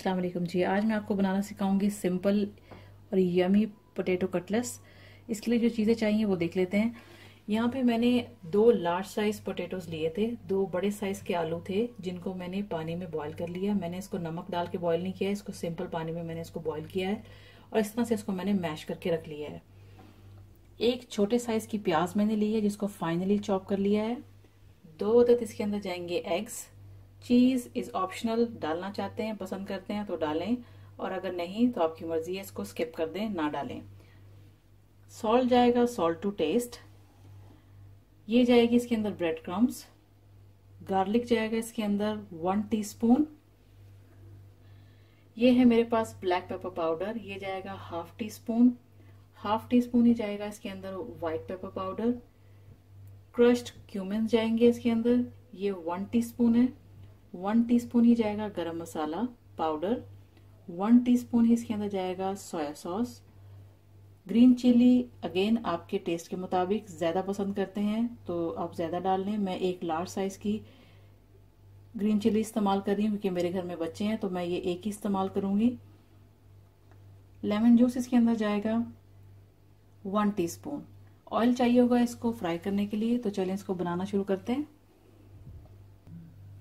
अस्सलाम वालेकुम जी। आज मैं आपको बनाना सिखाऊंगी सिंपल और यमी पोटैटो कटलेट्स। इसके लिए जो चीज़ें चाहिए वो देख लेते हैं। यहाँ पे मैंने 2 लार्ज साइज पोटैटोज लिए थे, 2 बड़े साइज के आलू थे जिनको मैंने पानी में बॉईल कर लिया। मैंने इसको नमक डाल के बॉईल नहीं किया है, इसको सिंपल पानी में मैंने इसको बॉईल किया है और इस तरह से इसको मैंने मैश करके रख लिया है। एक छोटे साइज की प्याज मैंने ली है जिसको फाइनली चॉप कर लिया है। 2 अदद इसके अंदर जाएंगे एग्स। चीज इज ऑप्शनल, डालना चाहते हैं पसंद करते हैं तो डालें और अगर नहीं तो आपकी मर्जी है, इसको स्किप कर दें, ना डालें। सॉल्ट जाएगा, सॉल्ट टू टेस्ट। ये जाएगी इसके अंदर ब्रेड क्रम्स। गार्लिक जाएगा इसके अंदर 1 टीस्पून। ये है मेरे पास ब्लैक पेपर पाउडर, ये जाएगा 1/2 टीस्पून। 1/2 टीस्पून ही जाएगा इसके अंदर white pepper powder. Crushed cumin जाएंगे इसके अंदर, ये 1 टीस्पून है। 1 टीस्पून ही जाएगा गरम मसाला पाउडर। 1 टीस्पून ही इसके अंदर जाएगा soya sauce. Green chilli again आपके टेस्ट के मुताबिक, ज्यादा पसंद करते हैं तो आप ज्यादा डाल लें। मैं एक लार्ज साइज की ग्रीन चिली इस्तेमाल कर रही हूँ क्योंकि मेरे घर में बच्चे हैं तो मैं ये एक ही इस्तेमाल करूंगी। लेमन जूस इसके अंदर जाएगा 1 टीस्पून। ऑयल चाहिए होगा इसको फ्राई करने के लिए, तो चलिए इसको बनाना शुरू करते हैं।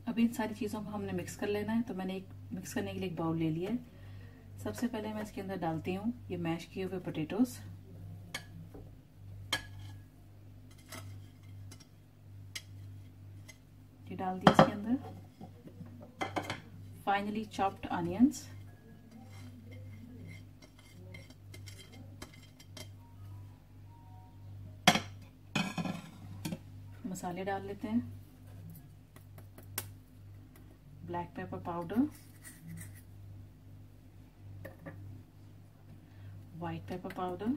अभी इन सारी चीज़ों को हमने मिक्स कर लेना है, तो मैंने एक मिक्स करने के लिए एक बाउल ले लिया है। सबसे पहले मैं इसके अंदर डालती हूँ ये मैश किए हुए पोटैटोज। ये डाल दिया इसके अंदर। फाइनली चॉप्ड ऑनियंस, मसाले डाल लेते हैं। Black pepper powder, white pepper powder,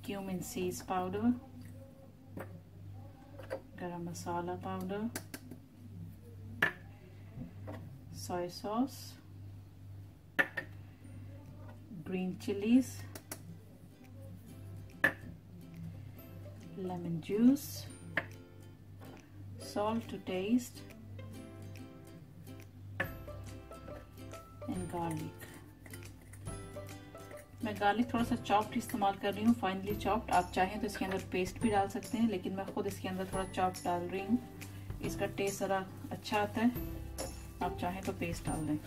cumin seeds powder, garam masala powder, soya sauce, green chillies, lemon juice, salt to taste and garlic। मैं गार्लिक थोड़ा सा चॉप्ड इस्तेमाल कर रही हूँ, फाइनली चॉप्ड। आप चाहें तो इसके अंदर पेस्ट भी डाल सकते हैं, लेकिन मैं खुद इसके अंदर थोड़ा चॉप्ड डाल रही हूँ। इसका टेस्ट ज़रा अच्छा आता है। आप चाहें तो पेस्ट डाल दें।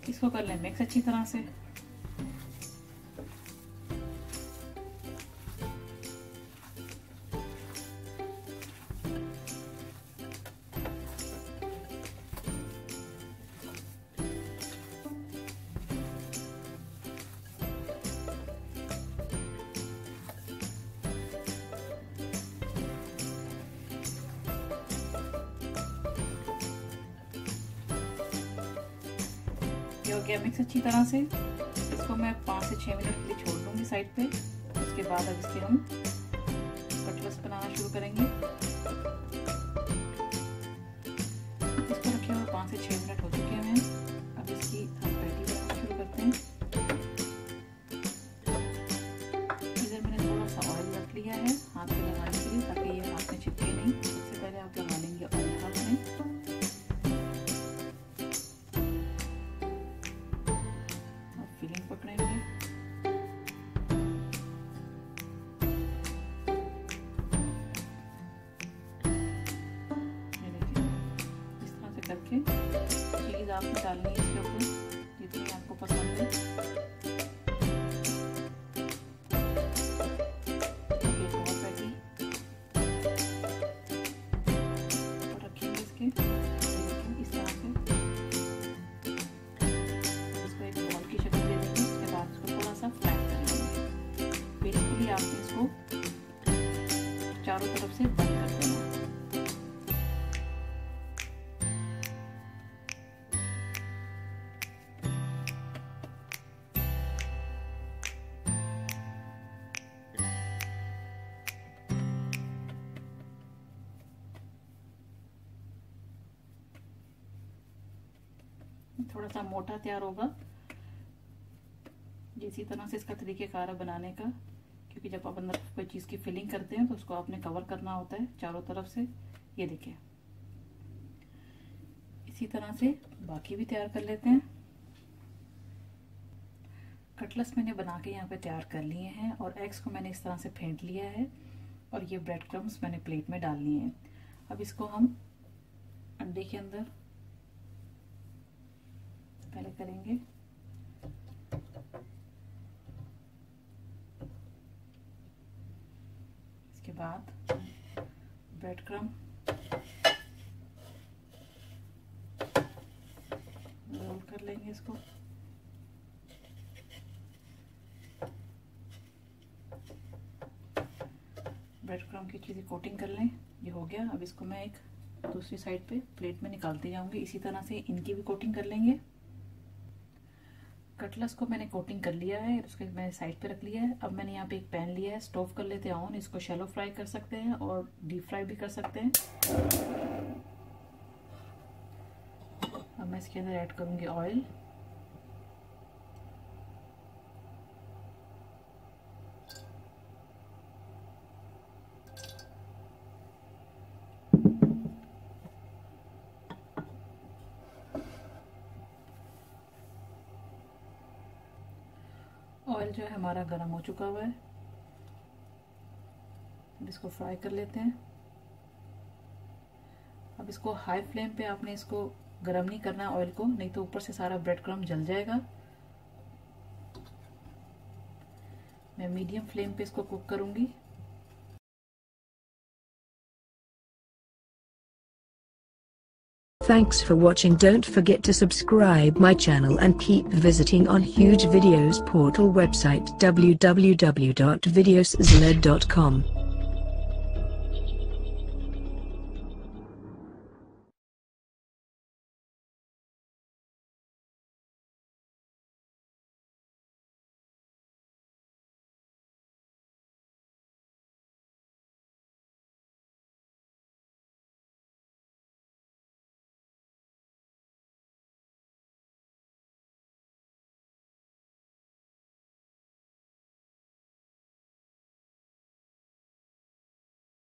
इसको कर लें मिक्स अच्छी तरह से। हो गया मिक्स अच्छी तरह से। इसको मैं 5 से 6 मिनट के लिए छोड़ दूंगी साइड पे। उसके बाद अब इसके हम कटलेट्स बनाना शुरू करेंगे। इसको रखे हुए 5 से 6 मिनट हो चुके हैं। अब इसकी हम पैटी बनाना शुरू करते हैं। इधर मैंने थोड़ा सा ऑयल रख लिया है हाथ पे लगाने के लिए, ताकि ये हाथ में चिपके नहीं। सबसे पहले आप लगा लेंगे ऑयल हाथ में। करके चीज़ आपने डालनी है इसके ऊपर जितनी आपको पसंद है। एक और पैटी और रखेंगे इसके इस तरह से। इसको एक बॉल की शक्ल दे देंगे। उसके बाद इसको थोड़ा सा फ्लैट कर लेंगे। बेसिकली आपने इसको चारों तरफ से बंद कर देना। थोड़ा सा मोटा तैयार होगा। इसी तरह से इसका तरीक़ेकार है बनाने का, क्योंकि जब आप अंदर कोई चीज़ की फिलिंग करते हैं तो उसको आपने कवर करना होता है चारों तरफ से। ये देखिए इसी तरह से बाकी भी तैयार कर लेते हैं। कटलेट्स मैंने बना के यहाँ पे तैयार कर लिए हैं और एग्स को मैंने इस तरह से फेंट लिया है और ये ब्रेड क्रम्स मैंने प्लेट में डाल लिए हैं। अब इसको हम अंडे के अंदर पहले करेंगे। इसके बाद ब्रेड क्रम्ब रोल कर लेंगे इसको। ब्रेड क्रम्ब की चीज़ें कोटिंग कर लें। ये हो गया। अब इसको मैं एक दूसरी साइड पे प्लेट में निकालते जाऊंगी। इसी तरह से इनकी भी कोटिंग कर लेंगे। कटलेट्स को मैंने कोटिंग कर लिया है, उसको मैंने साइड पे रख लिया है। अब मैंने यहाँ पे एक पैन लिया है, स्टोव कर लेते हैं ऑन। इसको शैलो फ्राई कर सकते हैं और डीप फ्राई भी कर सकते हैं। अब मैं इसके अंदर ऐड करूंगी ऑयल। ऑयल जो है हमारा गर्म हो चुका हुआ है। अब इसको फ्राई कर लेते हैं। अब इसको हाई फ्लेम पे आपने इसको गर्म नहीं करना है ऑयल को, नहीं तो ऊपर से सारा ब्रेड क्रम्ब जल जाएगा। मैं मीडियम फ्लेम पे इसको कुक करूंगी। Thanks for watching. Don't forget to subscribe my channel and keep visiting on Huge Videos portal website www.videosled.com.